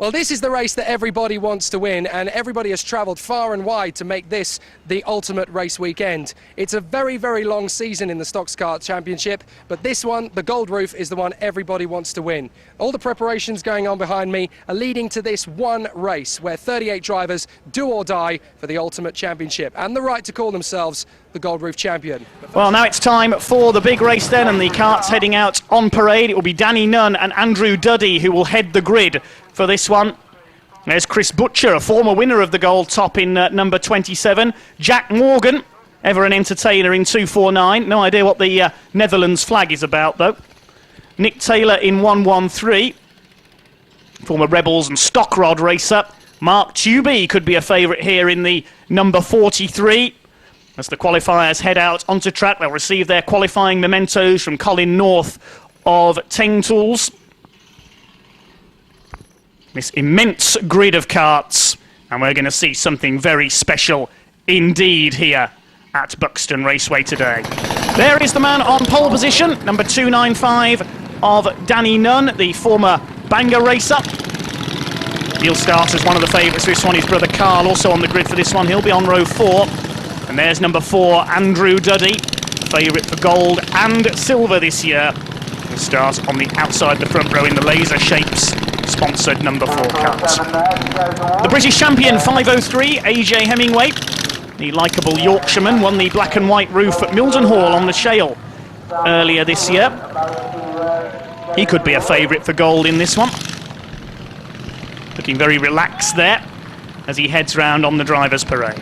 Well, this is the race that everybody wants to win, and everybody has travelled far and wide to make this the ultimate race weekend. It's a very, very long season in the Stoxkarts Championship, but this one, the Gold Roof, is the one everybody wants to win. All the preparations going on behind me are leading to this one race where 38 drivers do or die for the ultimate championship and the right to call themselves the Gold Roof champion. Well, now it's time for the big race then, and the karts heading out on parade. It will be Danny Nunn and Andrew Duddy who will head the grid for this one. There's Chris Butcher, a former winner of the gold top in number 27. Jack Morgan, ever an entertainer in 249. No idea what the Netherlands flag is about, though. Nick Taylor in 113. Former Rebels and Stock Rod racer. Mark Tubey could be a favourite here in the number 43. As the qualifiers head out onto track, they'll receive their qualifying mementos from Colin North of Teng Tools. This immense grid of karts, and we're going to see something very special indeed here at Buxton Raceway today. There is the man on pole position, number 295 of Danny Nunn, the former Banger racer. He'll start as one of the favourites for this one. His brother Carl also on the grid for this one. He'll be on row 4. And there's number 4, Andrew Duddy, favourite for gold and silver this year. He'll start on the outside the front row in the laser shapes, sponsored number 4 kart. The British champion 503, AJ Hemingway, the likeable Yorkshireman, won the black and white roof at Mildenhall on the Shale earlier this year. He could be a favourite for gold in this one. Looking very relaxed there as he heads round on the driver's parade.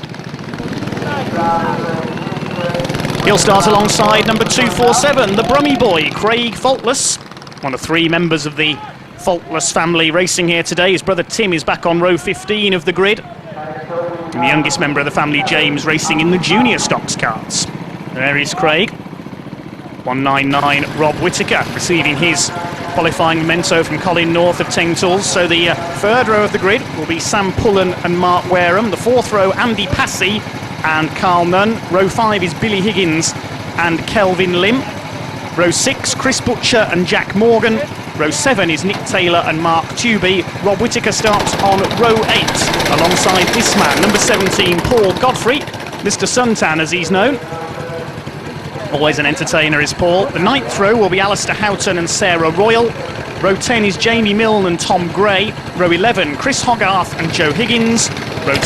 He'll start alongside number 247, the Brummy boy, Craig Faultless, one of 3 members of the Faultless family racing here today. His brother Tim is back on row 15 of the grid. And the youngest member of the family, James, racing in the junior Stoxkarts. There is Craig. 199, Rob Whittaker, receiving his qualifying memento from Colin North of Teng Tools. So the 3rd row of the grid will be Sam Pullen and Mark Wareham. The 4th row, Andy Passy and Carl Nunn. Row 5 is Billy Higgins and Kelvin Lim. Row 6, Chris Butcher and Jack Morgan. Row 7 is Nick Taylor and Mark Tubey. Rob Whittaker starts on row 8 alongside this man, number 17, Paul Godfrey, Mr. Suntan as he's known. Always an entertainer is Paul. The 9th row will be Alistair Houghton and Sarah Royal. Row 10 is Jamie Milne and Tom Gray. Row 11, Chris Hogarth and Joe Higgins. Row 12,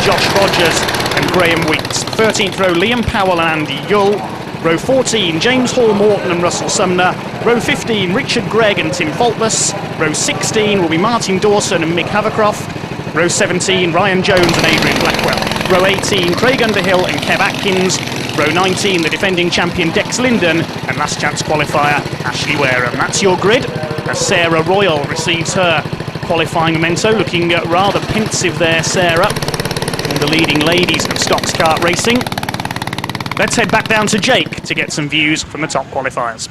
Josh Rogers and Graham Weeks. 13th row, Liam Powell and Andy Yull. Row 14, James Hall Morton and Russell Sumner. Row 15, Richard Gregg and Tim Faultless. Row 16 will be Martin Dawson and Mick Havercroft. Row 17, Ryan Jones and Adrian Blackwell. Row 18, Craig Underhill and Kev Atkins. Row 19, the defending champion Dex Linden, and last chance qualifier Ashley Wareham. That's your grid as Sarah Royal receives her qualifying memento. Looking rather pensive there, Sarah, one of the leading ladies of Stoxkart racing. Let's head back down to Jake to get some views from the top qualifiers.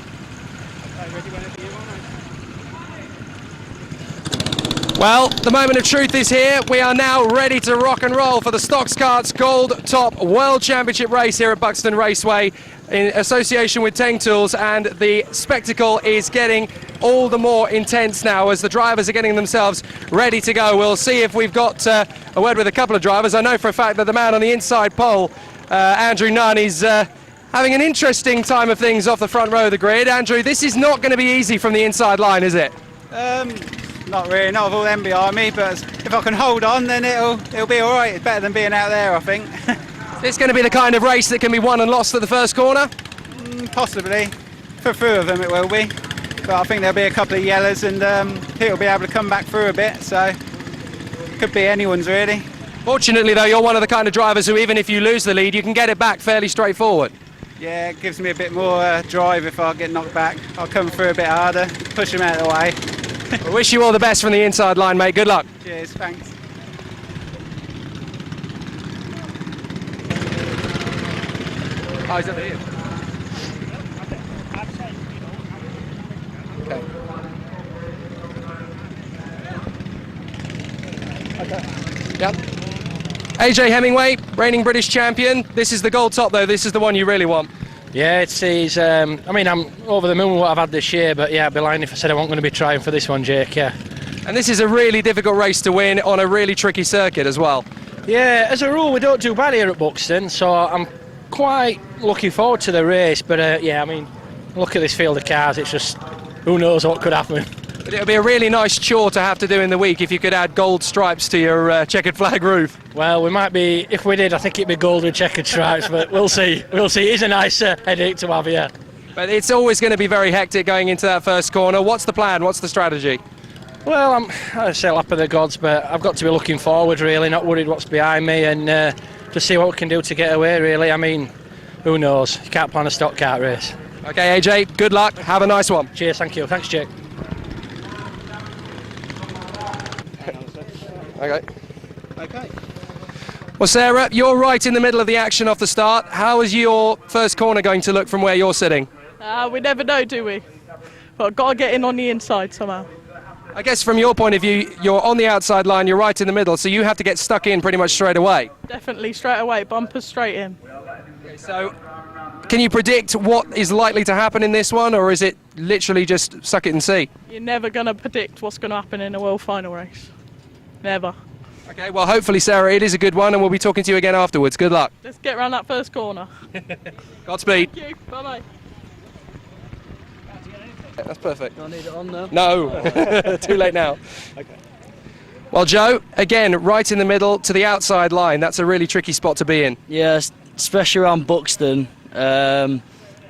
Well, the moment of truth is here. We are now ready to rock and roll for the Stoxkarts Gold Top World Championship race here at Buxton Raceway in association with Teng Tools, and the spectacle is getting all the more intense now as the drivers are getting themselves ready to go. We'll see if we've got a word with a couple of drivers. I know for a fact that the man on the inside pole, Andrew Nunn, is having an interesting time of things off the front row of the grid. Andrew, this is not going to be easy from the inside line, is it? Not really, not with all them behind me, but if I can hold on, then it'll be all right. It's better than being out there, I think. Is this going to be the kind of race that can be won and lost at the first corner? Possibly. For a few of them it will be. But I think there'll be a couple of yellers, and he'll be able to come back through a bit, so could be anyone's really. Fortunately though, you're one of the kind of drivers who, even if you lose the lead, you can get it back fairly straightforward. Yeah, it gives me a bit more drive if I get knocked back. I'll come through a bit harder, push him out of the way. I wish you all the best from the inside line, mate. Good luck. Cheers, thanks. Oh, he's at the end. Okay. Yep. AJ Hemingway, reigning British champion. This is the gold top, though. This is the one you really want. Yeah, it's I mean, I'm over the moon with what I've had this year, but yeah, I'd be lying if I said I wasn't going to be trying for this one, Jake, yeah. And this is a really difficult race to win on a really tricky circuit as well. Yeah, as a rule we don't do bad here at Buxton, so I'm quite looking forward to the race. But yeah, I mean, look at this field of cars. It's just, who knows what could happen. But it would be a really nice chore to have to do in the week if you could add gold stripes to your checkered flag roof. Well, we might be, if we did, I think it'd be gold with checkered stripes, but we'll see. We'll see. It is a nice headache to have here. But it's always going to be very hectic going into that first corner. What's the plan? What's the strategy? Well, I'd say lap of the gods, but I've got to be looking forward, really, not worried what's behind me, and just see what we can do to get away, really. I mean, who knows? You can't plan a stock kart race. Okay, AJ, good luck. Have a nice one. Cheers, thank you. Thanks, Jake. Okay. Well, Sarah, you're right in the middle of the action off the start. How is your first corner going to look from where you're sitting? We never know, do we? But I've got to get in on the inside somehow. I guess from your point of view, you're on the outside line, you're right in the middle, so you have to get stuck in pretty much straight away. Definitely straight away, bumpers straight in. Okay, so can you predict what is likely to happen in this one, or is it literally just suck it and see? You're never going to predict what's going to happen in a world final race. Never. Okay, well, hopefully, Sarah, it is a good one, and we'll be talking to you again afterwards. Good luck. Let's get around that first corner. Godspeed. Thank you. Bye-bye. That's perfect. Do I need it on now? No, too late now. Okay. Well, Joe, again, right in the middle to the outside line. That's a really tricky spot to be in. Yeah, especially around Buxton.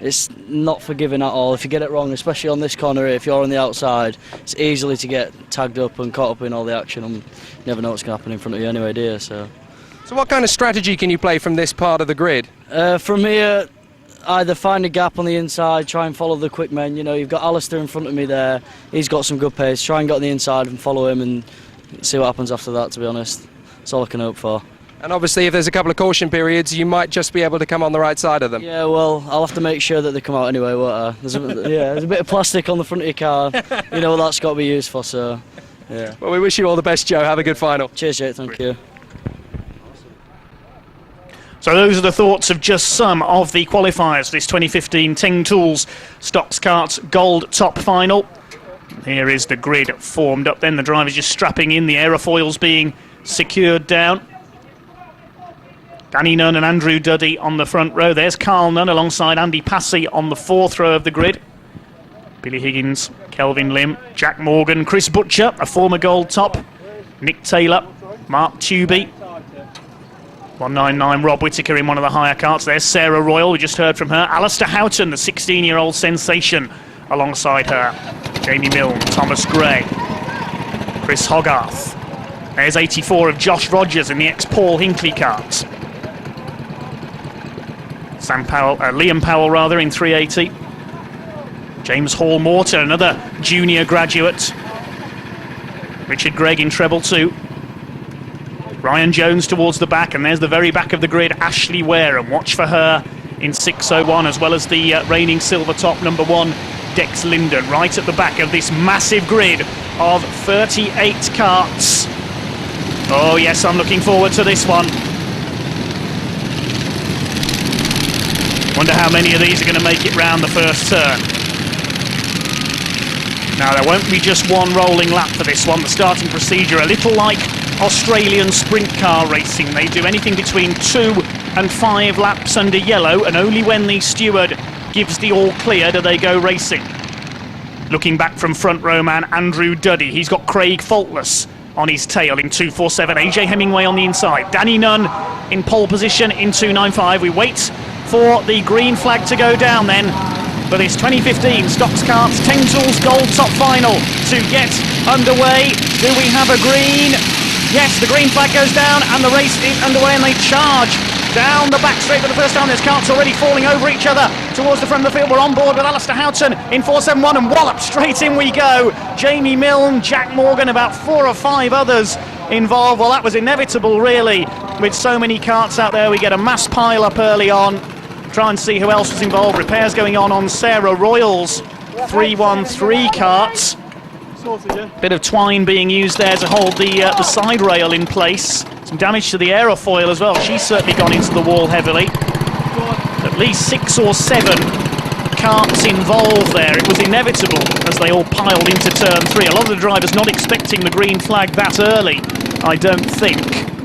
It's not forgiving at all. If you get it wrong, especially on this corner here, if you're on the outside, it's easily to get tagged up and caught up in all the action. And you never know what's going to happen in front of you anyway, do you? So what kind of strategy can you play from this part of the grid? from here, either find a gap on the inside, try and follow the quick men. You know, you've got Alistair in front of me there. He's got some good pace. Try and get on the inside and follow him and see what happens after that, to be honest. That's all I can hope for. And obviously, if there's a couple of caution periods, you might just be able to come on the right side of them. Yeah, well, I'll have to make sure that they come out anyway, won't I? There's a bit of plastic on the front of your car. You know what that's got to be used for, so yeah. Well, we wish you all the best, Joe. Have a good final. Cheers, Jake, thank you. So those are the thoughts of just some of the qualifiers, this 2015 Ting Tools Stoxkarts Gold Top Final. Here is the grid formed up then, the drivers just strapping in, the aerofoils being secured down. Danny Nunn and Andrew Duddy on the front row. There's Carl Nunn alongside Andy Passy on the fourth row of the grid. Billy Higgins, Kelvin Lim, Jack Morgan, Chris Butcher, a former gold top, Nick Taylor, Mark Tubey, 199 Rob Whittaker in one of the higher carts. There's Sarah Royal, we just heard from her. Alistair Houghton, the 16-year-old sensation, alongside her. Jamie Milne, Thomas Gray, Chris Hogarth. There's 84 of Josh Rogers in the ex-Paul Hinckley cart. Liam Powell in 380. James Hall Morton, another junior graduate. Richard Gregg in treble 2. Ryan Jones towards the back, and there's the very back of the grid, Ashley Wareham. Watch for her in 601, as well as the reigning silver top number 1, Dex Linden, right at the back of this massive grid of 38 carts. Oh yes, I'm looking forward to this one. Wonder how many of these are going to make it round the first turn. Now, there won't be just one rolling lap for this one. The starting procedure, a little like Australian sprint car racing. They do anything between 2 and 5 laps under yellow, and only when the steward gives the all clear do they go racing. Looking back from front row man Andrew Duddy. He's got Craig Faultless on his tail in 247. AJ Hemingway on the inside. Danny Nunn in pole position in 295. We wait for the green flag to go down then for this 2015 Stoxkarts Ting Tools Gold Top Final to get underway. Do we have a green? Yes, the green flag goes down and the race is underway, and they charge down the back straight for the first time. There's carts already falling over each other towards the front of the field. We're on board with Alistair Houghton in 471, and wallop, straight in we go. Jamie Milne, Jack Morgan, about 4 or 5 others involved. Well, that was inevitable, really. With so many carts out there, we get a mass pile up early on. Try and see who else was involved. Repairs going on Sarah Royal's 313 carts. Bit of twine being used there to hold the side rail in place. Some damage to the aerofoil as well. She's certainly gone into the wall heavily. At least 6 or 7 karts involved there. It was inevitable as they all piled into turn 3. A lot of the drivers not expecting the green flag that early, I don't think.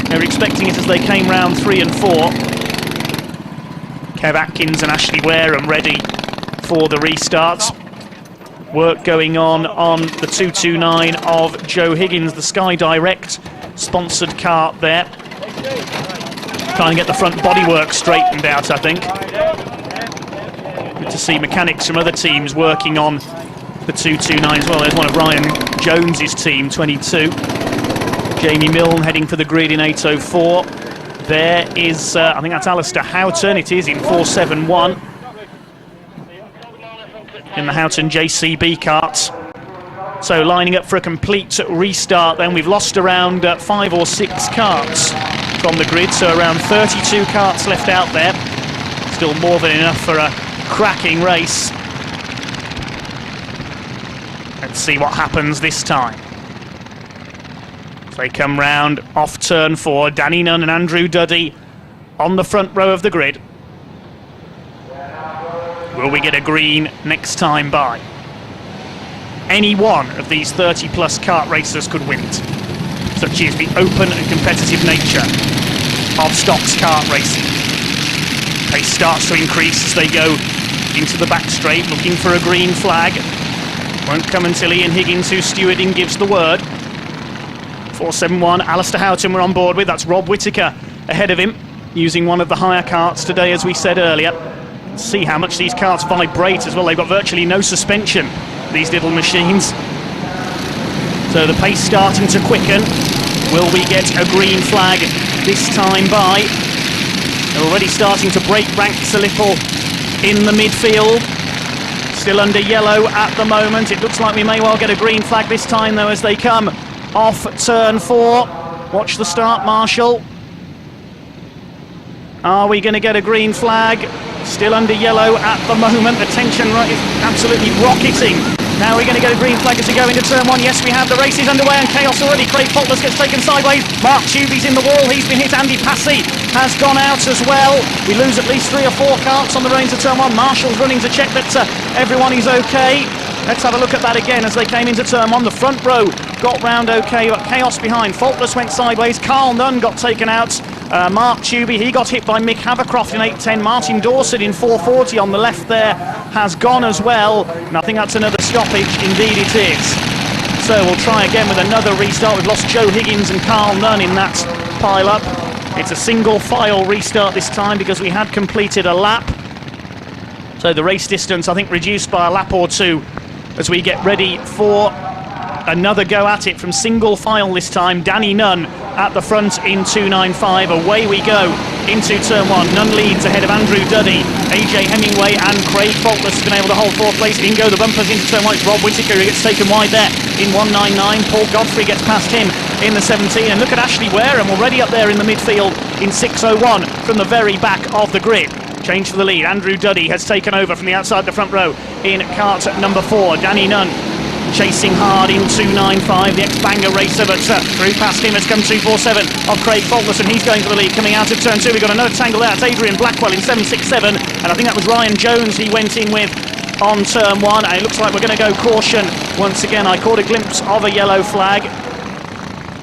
They were expecting it as they came round 3 and 4. Kev Atkins and Ashley Wareham ready for the restarts. Work going on the 229 of Joe Higgins, the Sky Direct sponsored kart there. Trying to get the front bodywork straightened out, I think. Good to see mechanics from other teams working on the 229 as well. There's one of Ryan Jones's team, 22. Jamie Milne heading for the grid in 8:04. There is, I think that's Alistair Houghton. It is in 471. In the Houghton JCB karts. So lining up for a complete restart then. We've lost around 5 or 6 karts from the grid, so around 32 karts left out there. Still more than enough for a cracking race. Let's see what happens this time. They come round off turn 4. Danny Nunn and Andrew Duddy on the front row of the grid. Will we get a green next time by? Any one of these 30-plus kart racers could win it. Such is the open and competitive nature of Stoxkarts kart racing. Pace starts to increase as they go into the back straight, looking for a green flag. Won't come until Ian Higgins, who's stewarding, gives the word. 471, Alistair Houghton we're on board with. That's Rob Whittaker ahead of him, using one of the higher karts today, as we said earlier. See how much these karts vibrate as well. They've got virtually no suspension, these little machines. So the pace starting to quicken. Will we get a green flag this time by? They're already starting to break ranks a little in the midfield. Still under yellow at the moment. It looks like we may well get a green flag this time though, as they come off turn 4. Watch the start, Marshall. Are we going to get a green flag? Still under yellow at the moment. The tension is absolutely rocketing. Now we're going to get a green flag as we go into turn 1. Yes, we have. The race is underway and chaos already. Craig Faultless gets taken sideways. Mark Tubey's in the wall. He's been hit. Andy Passy has gone out as well. We lose at least 3 or 4 karts on the road into turn 1. Marshall's running to check that everyone is okay. Let's have a look at that again as they came into turn 1. The front row got round okay, but chaos behind. Faultless went sideways. Carl Nunn got taken out. Mark Tubey, he got hit by Mick Havercroft in 810. Martin Dorset in 440 on the left there has gone as well. And I think that's another stoppage. Indeed it is. So we'll try again with another restart. We've lost Joe Higgins and Carl Nunn in that pile-up. It's a single file restart this time because we had completed a lap. So the race distance, I think, reduced by a lap or 2 as we get ready for another go at it from single file this time. Danny Nunn at the front in 295. Away we go into turn 1. Nunn leads ahead of Andrew Duddy. AJ Hemingway and Craig Faultless has been able to hold 4th place. In go the bumpers into turn 1. It's Rob Whittaker who gets taken wide there in 199. Paul Godfrey gets past him in the 17. And look at Ashley Wareham already up there in the midfield in 601 from the very back of the grid. Change for the lead. Andrew Duddy has taken over from the outside the front row in kart number 4. Danny Nunn chasing hard in 295, the ex-Banger racer, but through past him has come 247 of Craig Faultless, and he's going for the lead. Coming out of turn 2, we've got another tangle there. It's Adrian Blackwell in 767, and I think that was Ryan Jones he went in with on turn 1, and it looks like we're going to go caution once again. I caught a glimpse of a yellow flag.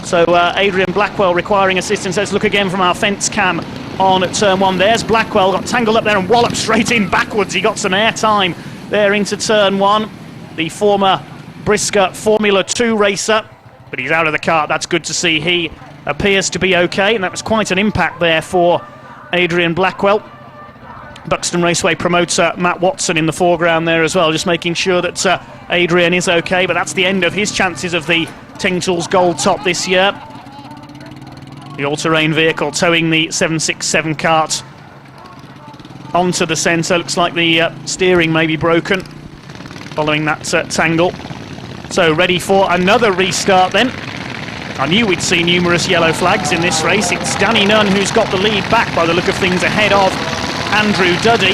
So Adrian Blackwell requiring assistance. Let's look again from our fence cam on turn 1. There's Blackwell, got tangled up there and walloped straight in backwards. He got some air time there into turn 1. The former Brisker Formula 2 racer, but he's out of the kart. That's good to see. He appears to be okay, and that was quite an impact there for Adrian Blackwell. Buxton Raceway promoter Matt Watson in the foreground there as well, just making sure that Adrian is okay, but that's the end of his chances of the Teng Tools Gold Top this year. The all-terrain vehicle towing the 767 kart onto the centre. Looks like the steering may be broken following that tangle. So ready for another restart then. I knew we'd see numerous yellow flags in this race. It's Danny Nunn who's got the lead back by the look of things ahead of Andrew Duddy.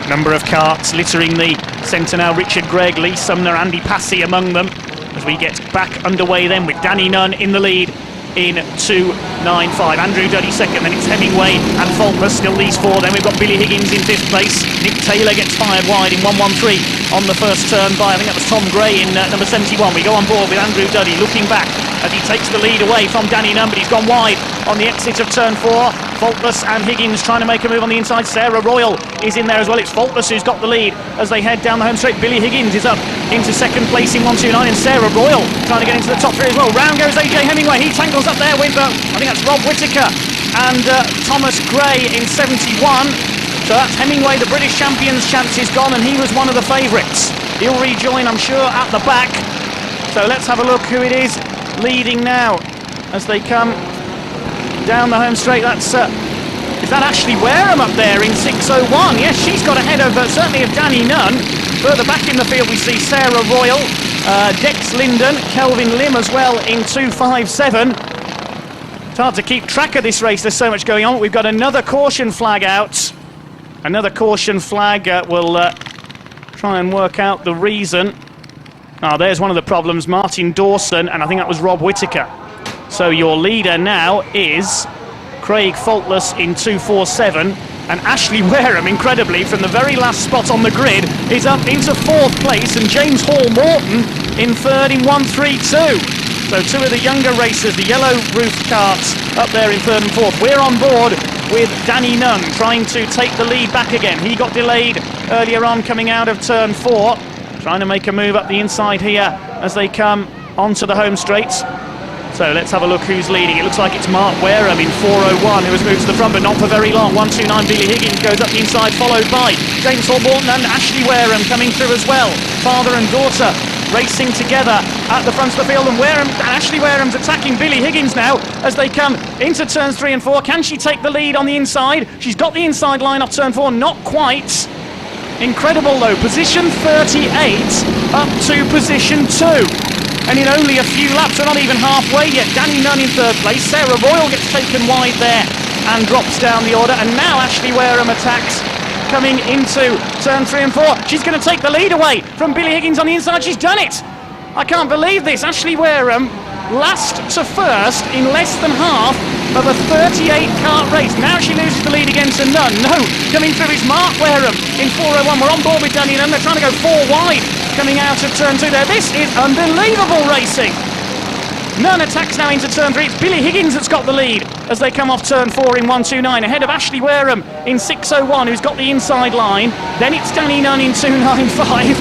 Number of karts littering the centre now. Richard Gregg, Lee Sumner, Andy Passy among them as we get back underway then with Danny Nunn in the lead in 2.95. Andrew Duddy second, then it's Hemingway and Faultless, still these four. Then we've got Billy Higgins in 5th place. Nick Taylor gets fired wide in 1.13 on the first turn by, I think that was Tom Gray in number 71. We go on board with Andrew Duddy looking back as he takes the lead away from Danny Nunn, but he's gone wide on the exit of turn 4. Faultless and Higgins trying to make a move on the inside. Sarah Royal is in there as well. It's Faultless who's got the lead as they head down the home straight. Billy Higgins is up into 2nd place in 1.29, and Sarah Royal trying to get into the top 3 as well. Round goes AJ Hemingway. He tangles up there with, I think that's Rob Whittaker and Thomas Gray in 71. So that's Hemingway, the British champion's chance is gone, and he was one of the favourites. He'll rejoin, I'm sure, at the back. So let's have a look who it is leading now as they come down the home straight. That's is that Ashley Wareham up there in 6.01? Yes, she's got ahead of certainly of Danny Nunn. Further back in the field we see Sarah Royal, Dex Linden, Kelvin Lim as well in 2.57. It's hard to keep track of this race, there's so much going on. We've got another caution flag out. Another caution flag. We'll try and work out the reason. There's one of the problems, Martin Dawson, and I think that was Rob Whittaker. So your leader now is Craig Faultless in 2.47, and Ashley Wareham, incredibly, from the very last spot on the grid, is up into 4th place, and James Hall Morton in 3rd in 1.32. So 2 of the younger racers, the yellow roof carts, up there in 3rd and 4th. We're on board with Danny Nunn trying to take the lead back again. He got delayed earlier on coming out of turn 4, trying to make a move up the inside here as they come onto the home straights. So let's have a look who's leading. It looks like it's Mark Wareham in 4.01 who has moved to the front, but not for very long. 1.29 Billy Higgins goes up the inside, followed by James Hall Morton and Ashley Wareham coming through as well. Father and daughter racing together at the front of the field, and Ashley Wareham's attacking Billy Higgins now as they come into turns 3 and 4. Can she take the lead on the inside? She's got the inside line off turn 4, not quite. Incredible though, position 38 up to position 2. And in only a few laps, we're not even halfway yet. Danny Nunn in 3rd place. Sarah Royal gets taken wide there and drops down the order. And now Ashley Wareham attacks coming into turn 3 and 4. She's going to take the lead away from Billy Higgins on the inside. She's done it. I can't believe this. Ashley Wareham last to first in less than half of a 38 kart race. Now she loses the lead again to Nunn. No, coming through is Mark Wareham in 4.01. We're on board with Danny Nunn. They're trying to go 4 wide coming out of turn 2 there. This is unbelievable racing. Nunn attacks now into turn 3. It's Billy Higgins that's got the lead as they come off turn 4 in 1.29, ahead of Ashley Wareham in 6.01, who's got the inside line. Then it's Danny Nunn in 2.95.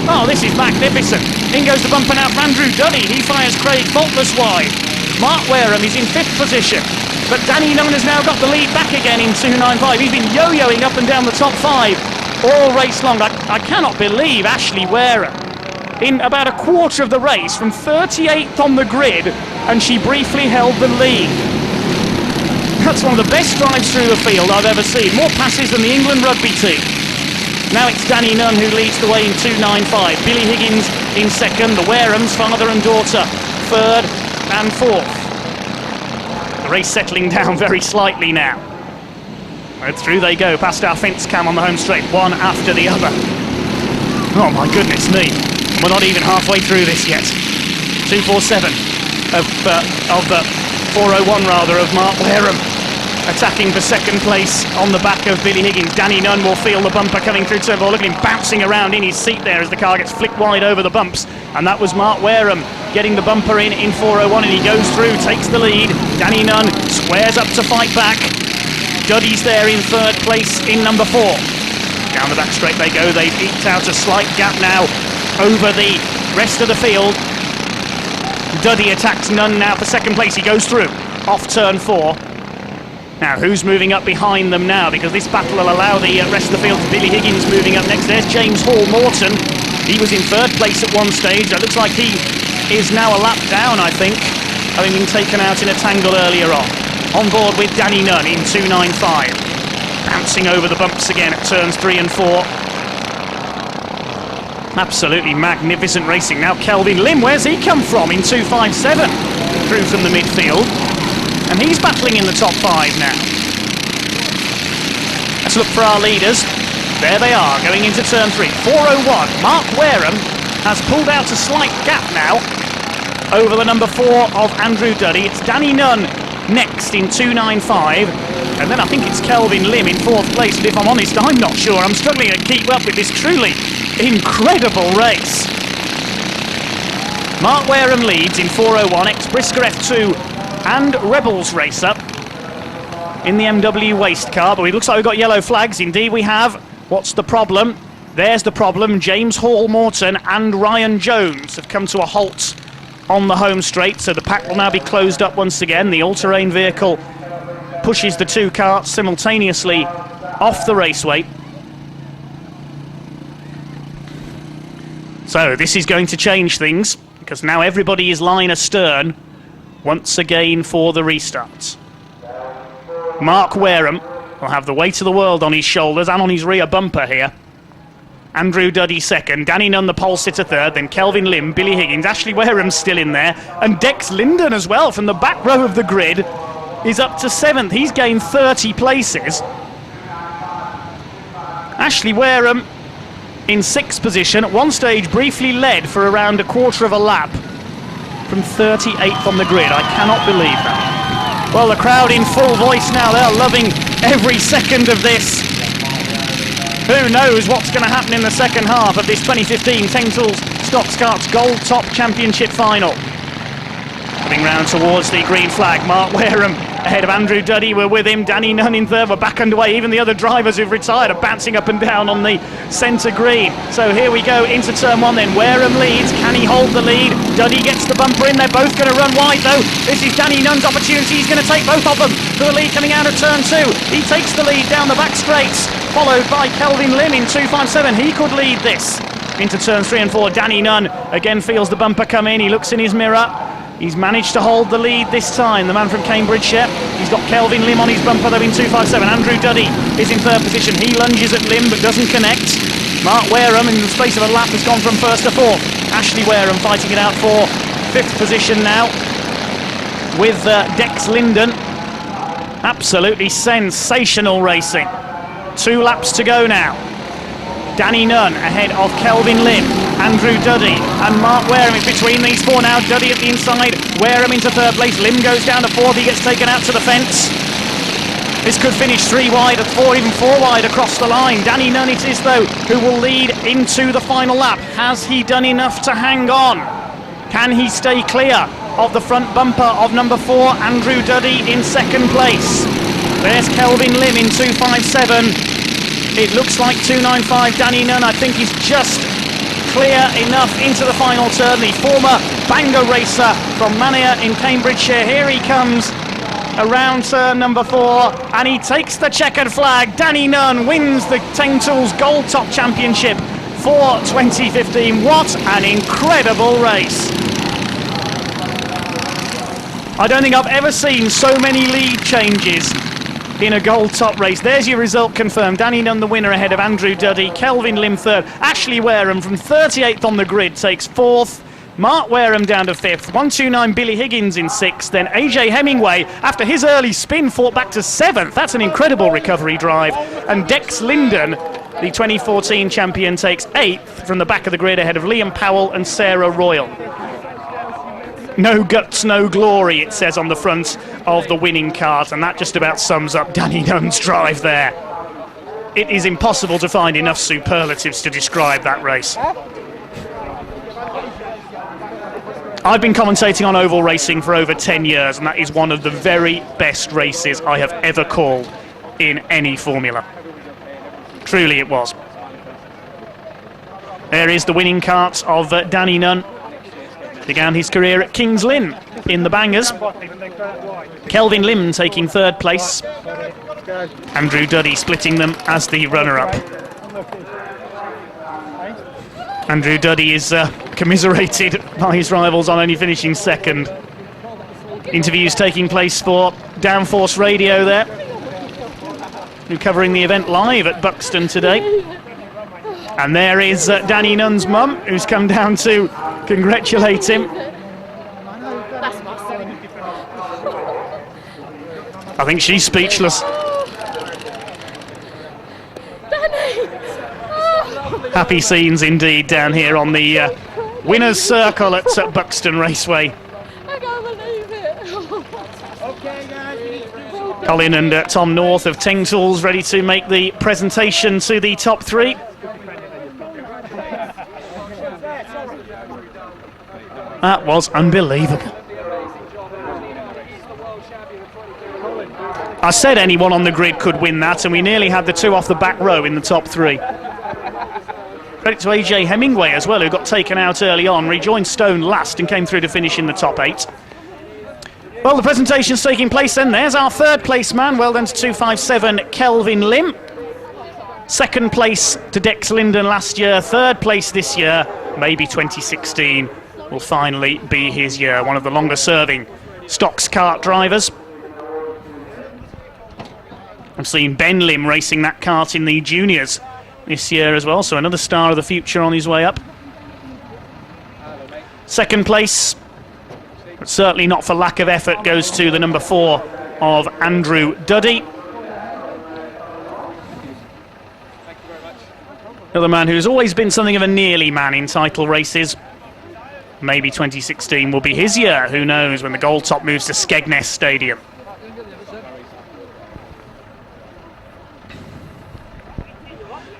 Oh, this is magnificent. In goes the bumper now for Andrew Duddy. He fires Craig Faultless wide. Mark Wareham is in 5th position, but Danny Nunn has now got the lead back again in 2.95. He's been yo-yoing up and down the top 5 all race long. I cannot believe Ashley Wareham, in about a quarter of the race, from 38th on the grid, and she briefly held the lead. That's one of the best drives through the field I've ever seen. More passes than the England rugby team. Now it's Danny Nunn who leads the way in 2.95. Billy Higgins in 2nd. The Warehams, father and daughter, 3rd and 4th. The race settling down very slightly now. And through they go, past our fence cam on the home straight, one after the other. Oh my goodness me. We're not even halfway through this yet. 2.47 of 4.01 rather of Mark Wareham, attacking for 2nd place on the back of Billy Higgins. Danny Nunn will feel the bumper coming through turn 4. Look at him bouncing around in his seat there as the car gets flicked wide over the bumps. And that was Mark Wareham getting the bumper in 4.01, and he goes through, takes the lead. Danny Nunn squares up to fight back. Duddy's there in 3rd place in number 4. Down the back straight they go. They've eked out a slight gap now over the rest of the field. Duddy attacks Nunn now for 2nd place. He goes through off turn 4. Now who's moving up behind them now, because this battle will allow the rest of the field. Billy Higgins moving up next. There's James Hall Morton. He was in 3rd place at one stage. It looks like he is now a lap down, I think, having been taken out in a tangle earlier on. On board with Danny Nunn in 2.95. Bouncing over the bumps again at turns 3 and 4. Absolutely magnificent racing. Now Kelvin Lim, where's he come from in 2.57? Through from the midfield. And he's battling in the top 5 now. Let's look for our leaders. There they are, going into turn 3. 4.01. Mark Wareham has pulled out a slight gap now over the number 4 of Andrew Duddy. It's Danny Nunn next in 2.95, and then I think it's Kelvin Lim in 4th place, and if I'm honest, I'm not sure. I'm struggling to keep up with this truly incredible race. Mark Wareham leads in 4.01, ex-Brisker F2 and Rebels racer in the MW Waste car, but it looks like we've got yellow flags. Indeed we have. What's the problem? There's the problem. James Hall Morton and Ryan Jones have come to a halt on the home straight, so the pack will now be closed up once again. The all-terrain vehicle pushes the 2 carts simultaneously off the raceway. So this is going to change things, because now everybody is line astern once again for the restarts. Mark Wareham will have the weight of the world on his shoulders and on his rear bumper here. Andrew Duddy second, Danny Nunn the pole sitter third, then Kelvin Lim, Billy Higgins, Ashley Wareham's still in there, and Dex Linden as well from the back row of the grid is up to 7th. He's gained 30 places. Ashley Wareham in 6th position, at one stage briefly led for around a quarter of a lap from 38th on the grid. I cannot believe that. Well, the crowd in full voice now, they're loving every second of this. Who knows what's going to happen in the second half of this 2015 Teng Tools Stoxkarts Gold Top Championship final. Coming round towards the green flag, Mark Wareham ahead of Andrew Duddy. We're with him. Danny Nunn in third. We're back underway. Even the other drivers who've retired are bouncing up and down on the centre green. So here we go into turn 1 then. Wareham leads. Can he hold the lead? Duddy gets the bumper in. They're both going to run wide though. This is Danny Nunn's opportunity. He's going to take both of them to the lead coming out of turn 2. He takes the lead down the back straights, followed by Kelvin Lim in 2.57. He could lead this into turns 3 and 4. Danny Nunn again feels the bumper come in. He looks in his mirror. He's managed to hold the lead this time, the man from Cambridgeshire. He's got Kelvin Lim on his bumper though in 2.57. Andrew Duddy is in 3rd position. He lunges at Lim but doesn't connect. Mark Wareham in the space of a lap has gone from 1st to 4th. Ashley Wareham fighting it out for 5th position now with Dex Linden. Absolutely sensational racing. 2 laps to go now. Danny Nunn ahead of Kelvin Lim, Andrew Duddy and Mark Wareham in between these 4 now. Duddy at the inside, Wareham into 3rd place, Lim goes down to 4th, he gets taken out to the fence. This could finish 3 wide, 4, even 4 wide across the line. Danny Nunn it is though who will lead into the final lap. Has he done enough to hang on? Can he stay clear of the front bumper of number 4, Andrew Duddy in 2nd place? There's Kelvin Lim in 2.57. It looks like 2.95. Danny Nunn, I think, is just clear enough into the final turn. The former Bangor racer from Mania in Cambridgeshire. Here he comes around turn number 4, and he takes the checkered flag. Danny Nunn wins the Teng Tools Gold Top Championship for 2015. What an incredible race. I don't think I've ever seen so many lead changes in a gold top race. There's your result confirmed. Danny Nunn the winner ahead of Andrew Duddy, Kelvin Lim 3rd, Ashley Wareham from 38th on the grid takes 4th, Mark Wareham down to 5th, 1.29 Billy Higgins in 6th, then AJ Hemingway after his early spin fought back to 7th. That's an incredible recovery drive. And Dex Linden, the 2014 champion, takes 8th from the back of the grid ahead of Liam Powell and Sarah Royal. No guts, no glory, it says on the front of the winning cart, and that just about sums up Danny Nunn's drive there. It is impossible to find enough superlatives to describe that race. I've been commentating on oval racing for over 10 years, and that is one of the very best races I have ever called in any formula. Truly it was. There is the winning cart of Danny Nunn. Began his career at Kings Lynn in the Bangors. Kelvin Lim taking 3rd place. Andrew Duddy splitting them as the runner-up. Andrew Duddy is commiserated by his rivals on only finishing 2nd. Interviews taking place for Downforce Radio there. We're covering the event live at Buxton today. And there is Danny Nunn's mum, who's come down to congratulate him. That's my son. I think she's speechless. Danny! Oh. Happy scenes indeed down here on the winner's circle at Buxton Raceway. I can't believe it. Colin and Tom North of Teng Tools ready to make the presentation to the top three. That was unbelievable. I said anyone on the grid could win that, and we nearly had the two off the back row in the top three. Credit to AJ Hemingway as well, who got taken out early on, rejoined Stone last and came through to finish in the top 8. Well, the presentation's taking place then. There's our third place man, well done to 257, Kelvin Lim. Second place to Dex Linden last year, third place this year, maybe 2016 will finally be his year. One of the longer serving Stoxkart drivers. I've seen Ben Lim racing that kart in the juniors this year as well, so another star of the future on his way up. Second place, but certainly not for lack of effort, goes to the number 4 of Andrew Duddy. Another man who's always been something of a nearly man in title races. Maybe 2016 will be his year, who knows, when the Gold Top moves to Skegness Stadium.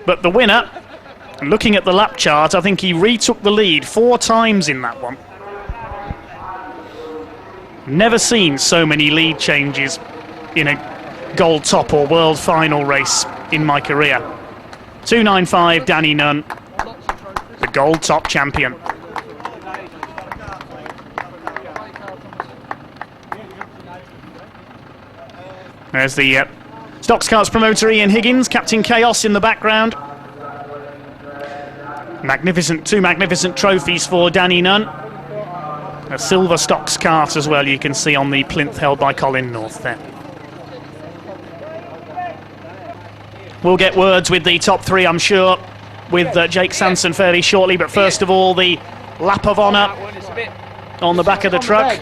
But the winner, looking at the lap chart, I think he retook the lead 4 times in that one. Never seen so many lead changes in a Gold Top or World Final race in my career. 295 Danny Nunn, the Gold Top champion. There's the Stoxkarts promoter Ian Higgins, Captain Chaos in the background. Two magnificent trophies for Danny Nunn. A silver Stoxkart as well, you can see on the plinth held by Colin North there. We'll get words with the top 3, I'm sure, with Jake Sanson fairly shortly, but first of all, the lap of honour on the back of the truck.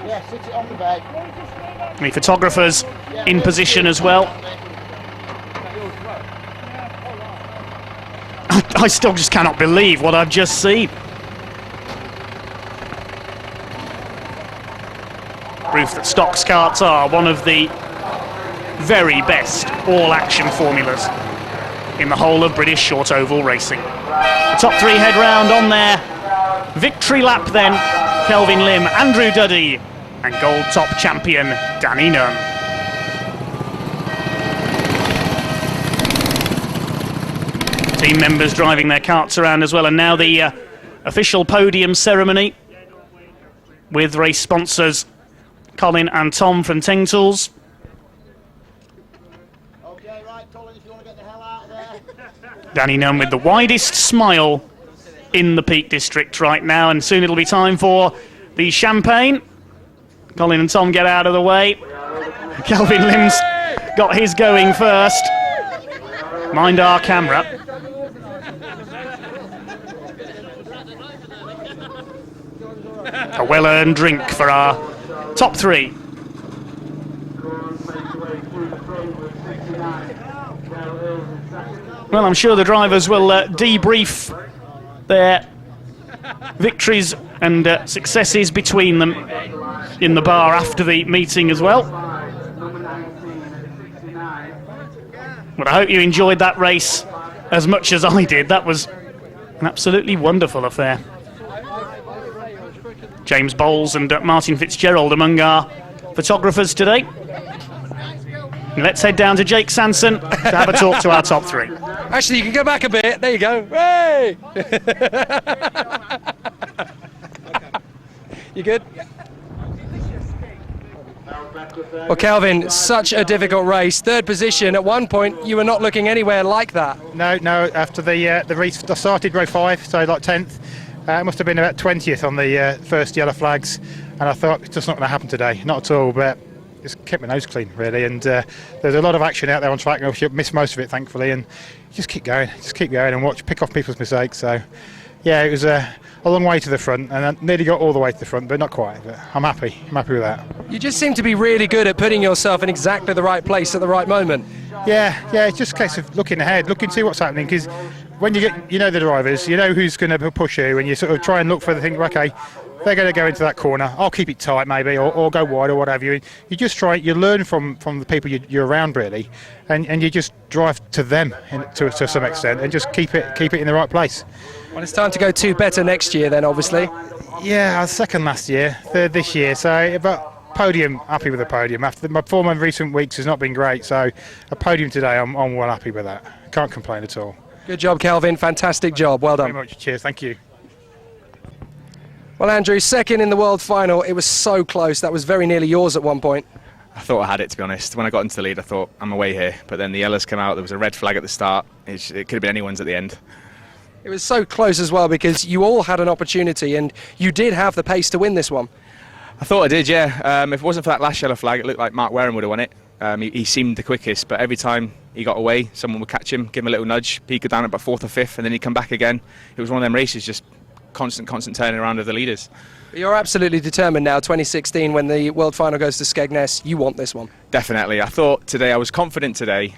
Yeah, sit it on the bed. The photographers in position as well. I still just cannot believe what I've just seen. Proof that Stoxkarts are one of the very best all-action formulas in the whole of British short oval racing. The top 3 head round on there. Victory lap then, Kelvin Lim, Andrew Duddy, and Gold Top champion Danny Nunn. Team members driving their karts around as well, and now the official podium ceremony with race sponsors Colin and Tom from Teng Tools. Okay, right, Colin, if you want to get the hell out of there. Danny Nunn with the widest smile in the Peak District right now, and soon it'll be time for the champagne. Colin and Tom get out of the way. Kelvin Lim's got his going first. Mind our camera. A well-earned drink for our top 3. Well, I'm sure the drivers will debrief their victories and successes between them in the bar after the meeting as well. But I hope you enjoyed that race as much as I did. That was an absolutely wonderful affair. James Bowles and Martin Fitzgerald among our photographers today. Let's head down to Jake Sanson to have a talk to our top 3. Actually, you can go back a bit. There you go. Hey! You good? Well, Kelvin, such a difficult race. 3rd position. At one point, you were not looking anywhere like that. No. After the race started row 5, so like 10th. It must have been about 20th on the first yellow flags, and I thought it's just not going to happen today, not at all. But just kept my nose clean, really. And there's a lot of action out there on track. I missed most of it, thankfully, and just keep going, and pick off people's mistakes. So, yeah, it was a long way to the front, and I nearly got all the way to the front, but not quite. But I'm happy with that. You just seem to be really good at putting yourself in exactly the right place at the right moment. Yeah, it's just a case of looking ahead, looking to see what's happening, because when you know the drivers, you know who's going to push you, and you sort of try and look for the thing. Okay, they're going to go into that corner. I'll keep it tight, maybe, or go wide, or whatever. You just try. You learn from the people you're around, really, and you just drive to them to some extent, and just keep it in the right place. Well, it's time to go 2 better next year, then, obviously. Yeah, I was second last year, third this year. So, but podium, happy with the podium. After my form in recent weeks has not been great, so a podium today, I'm well happy with that. Can't complain at all. Good job, Kelvin. Fantastic job. Well done. Very much. Cheers. Thank you. Well, Andrew, second in the world final. It was so close. That was very nearly yours at one point. I thought I had it, to be honest. When I got into the lead, I thought, I'm away here. But then the yellows came out. There was a red flag at the start. It could have been anyone's at the end. It was so close as well because you all had an opportunity and you did have the pace to win this one. I thought I did, yeah. If it wasn't for that last yellow flag, it looked like Mark Warren would have won it. He seemed the quickest, but every time he got away, someone would catch him, give him a little nudge. He'd go down at about 4th or 5th, and then he'd come back again. It was one of them races, just constant turning around of the leaders. You're absolutely determined now, 2016, when the world final goes to Skegness, you want this one. Definitely. I thought today, I was confident today.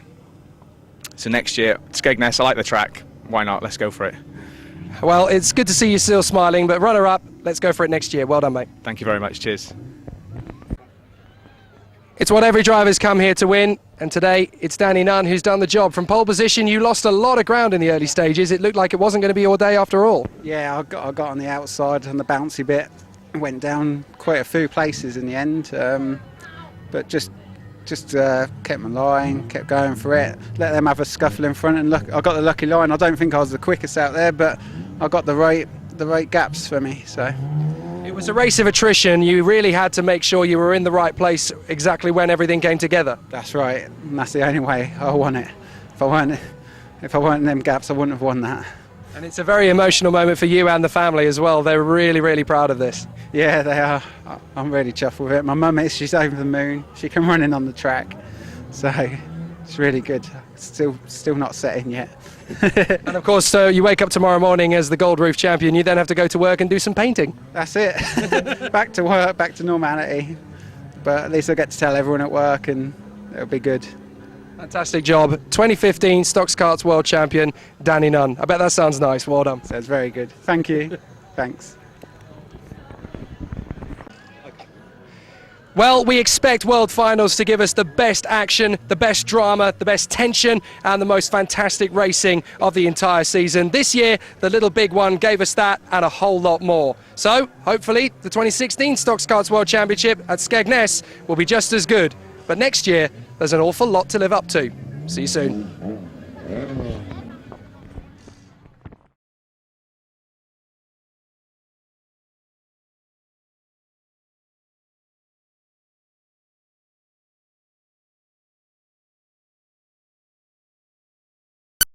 So next year, Skegness, I like the track. Why not? Let's go for it. Well, it's good to see you still smiling, but runner-up, let's go for it next year. Well done, mate. Thank you very much. Cheers. It's what every driver's come here to win, and today it's Danny Nunn who's done the job. From pole position, you lost a lot of ground in the early stages. It looked like it wasn't going to be your day after all. Yeah, I got on the outside on the bouncy bit, went down quite a few places in the end, but just kept my line, kept going for it, let them have a scuffle in front, and look, I got the lucky line. I don't think I was the quickest out there, but I got the right gaps for me. So it was a race of attrition. You really had to make sure you were in the right place exactly when everything came together. that's right, and that's the only way I won it. If I weren't in them gaps, I wouldn't have won that. And it's a very emotional moment for you and the family as well. They're really, really proud of this. Yeah, they are. I'm really chuffed with it. My mum is, she's over the moon. She can run in on the track, so it's really good. Still not setting yet. And of course, you wake up tomorrow morning as the Gold Roof champion. You then have to go to work and do some painting. That's it. Back to work, back to normality. But at least I get to tell everyone at work, and it'll be good. Fantastic job. 2015 Stoxkarts World Champion, Danny Nunn. I bet that sounds nice. Well done. Sounds very good. Thank you. Thanks. Well, we expect World Finals to give us the best action, the best drama, the best tension, and the most fantastic racing of the entire season. This year, the Little Big One gave us that and a whole lot more. So, hopefully, the 2016 Stoxkarts World Championship at Skegness will be just as good. But next year, there's an awful lot to live up to. See you soon.